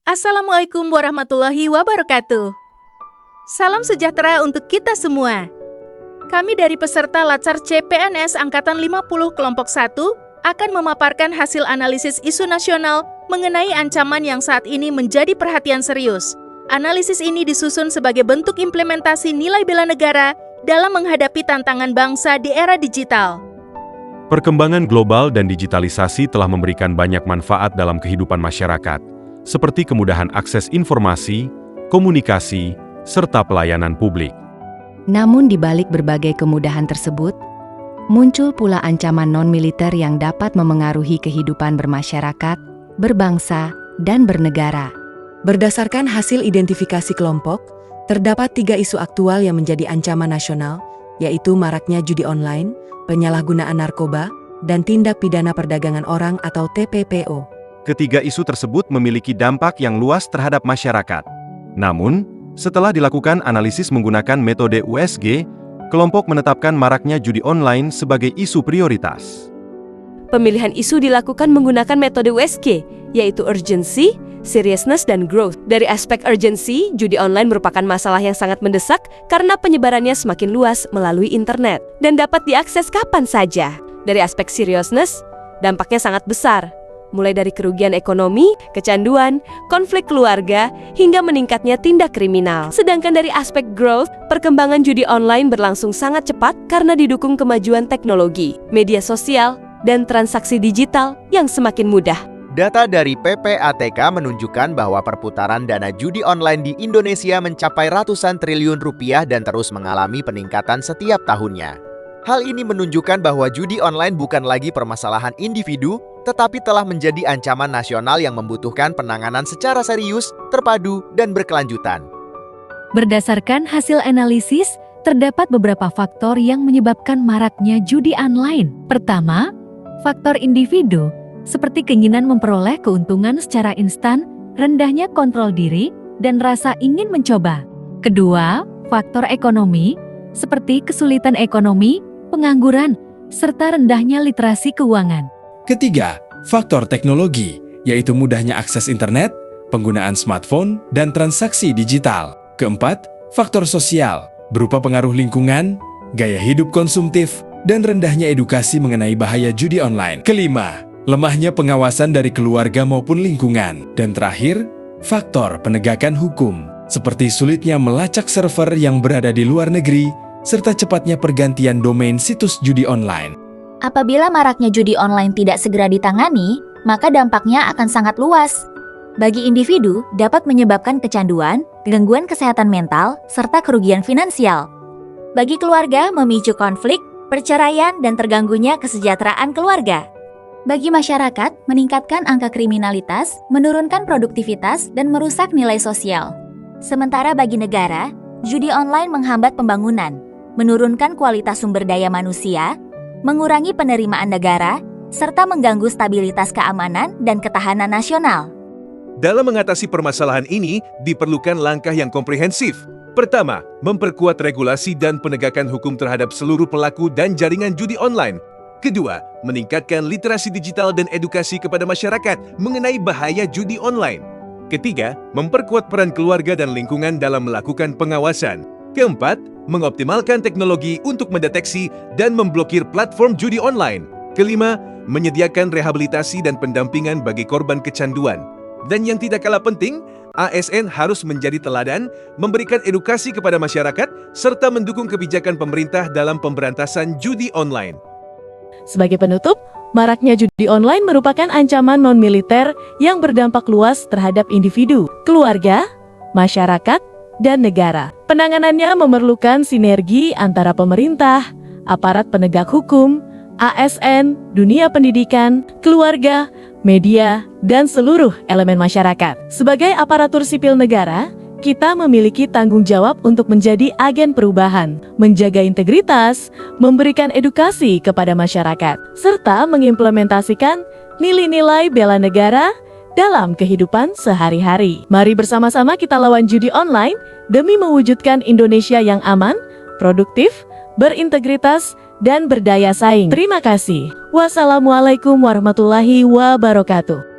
Assalamualaikum warahmatullahi wabarakatuh. Salam sejahtera untuk kita semua. Kami dari peserta Latsar CPNS Angkatan 50 Kelompok 1 akan memaparkan hasil analisis isu nasional mengenai ancaman yang saat ini menjadi perhatian serius. Analisis ini disusun sebagai bentuk implementasi nilai bela negara dalam menghadapi tantangan bangsa di era digital. Perkembangan global dan digitalisasi telah memberikan banyak manfaat dalam kehidupan masyarakat, seperti kemudahan akses informasi, komunikasi, serta pelayanan publik. Namun di balik berbagai kemudahan tersebut, muncul pula ancaman non-militer yang dapat memengaruhi kehidupan bermasyarakat, berbangsa, dan bernegara. Berdasarkan hasil identifikasi kelompok, terdapat 3 isu aktual yang menjadi ancaman nasional, yaitu maraknya judi online, penyalahgunaan narkoba, dan tindak pidana perdagangan orang atau TPPO. Ketiga isu tersebut memiliki dampak yang luas terhadap masyarakat. Namun, setelah dilakukan analisis menggunakan metode USG, kelompok menetapkan maraknya judi online sebagai isu prioritas. Pemilihan isu dilakukan menggunakan metode USG, yaitu urgency, seriousness, dan growth. Dari aspek urgency, judi online merupakan masalah yang sangat mendesak karena penyebarannya semakin luas melalui internet dan dapat diakses kapan saja. Dari aspek seriousness, dampaknya sangat besar, mulai dari kerugian ekonomi, kecanduan, konflik keluarga, hingga meningkatnya tindak kriminal. Sedangkan dari aspek growth, perkembangan judi online berlangsung sangat cepat karena didukung kemajuan teknologi, media sosial, dan transaksi digital yang semakin mudah. Data dari PPATK menunjukkan bahwa perputaran dana judi online di Indonesia mencapai ratusan triliun rupiah dan terus mengalami peningkatan setiap tahunnya. Hal ini menunjukkan bahwa judi online bukan lagi permasalahan individu, tetapi telah menjadi ancaman nasional yang membutuhkan penanganan secara serius, terpadu, dan berkelanjutan. Berdasarkan hasil analisis, terdapat beberapa faktor yang menyebabkan maraknya judi online. Pertama, faktor individu, seperti keinginan memperoleh keuntungan secara instan, rendahnya kontrol diri, dan rasa ingin mencoba. Kedua, faktor ekonomi, seperti kesulitan ekonomi, pengangguran, serta rendahnya literasi keuangan. Ketiga, faktor teknologi, yaitu mudahnya akses internet, penggunaan smartphone, dan transaksi digital. Keempat, faktor sosial, berupa pengaruh lingkungan, gaya hidup konsumtif, dan rendahnya edukasi mengenai bahaya judi online. Kelima, lemahnya pengawasan dari keluarga maupun lingkungan. Dan terakhir, faktor penegakan hukum, seperti sulitnya melacak server yang berada di luar negeri, serta cepatnya pergantian domain situs judi online. Apabila maraknya judi online tidak segera ditangani, maka dampaknya akan sangat luas. Bagi individu, dapat menyebabkan kecanduan, gangguan kesehatan mental, serta kerugian finansial. Bagi keluarga, memicu konflik, perceraian, dan terganggunya kesejahteraan keluarga. Bagi masyarakat, meningkatkan angka kriminalitas, menurunkan produktivitas, dan merusak nilai sosial. Sementara bagi negara, judi online menghambat pembangunan, menurunkan kualitas sumber daya manusia, mengurangi penerimaan negara, serta mengganggu stabilitas keamanan dan ketahanan nasional. Dalam mengatasi permasalahan ini, diperlukan langkah yang komprehensif. Pertama, memperkuat regulasi dan penegakan hukum terhadap seluruh pelaku dan jaringan judi online. Kedua, meningkatkan literasi digital dan edukasi kepada masyarakat mengenai bahaya judi online. Ketiga, memperkuat peran keluarga dan lingkungan dalam melakukan pengawasan. Keempat, mengoptimalkan teknologi untuk mendeteksi dan memblokir platform judi online. Kelima, menyediakan rehabilitasi dan pendampingan bagi korban kecanduan. Dan yang tidak kalah penting, ASN harus menjadi teladan, memberikan edukasi kepada masyarakat, serta mendukung kebijakan pemerintah dalam pemberantasan judi online. Sebagai penutup, maraknya judi online merupakan ancaman non-militer yang berdampak luas terhadap individu, keluarga, masyarakat, dan negara. Penanganannya memerlukan sinergi antara pemerintah, aparat penegak hukum, ASN, dunia pendidikan, keluarga, media, dan seluruh elemen masyarakat. Sebagai aparatur sipil negara, kita memiliki tanggung jawab untuk menjadi agen perubahan, menjaga integritas, memberikan edukasi kepada masyarakat, serta mengimplementasikan nilai-nilai bela negara dalam kehidupan sehari-hari. Mari bersama-sama kita lawan judi online demi mewujudkan Indonesia yang aman, produktif, berintegritas, dan berdaya saing. Terima kasih. Wassalamualaikum warahmatullahi wabarakatuh.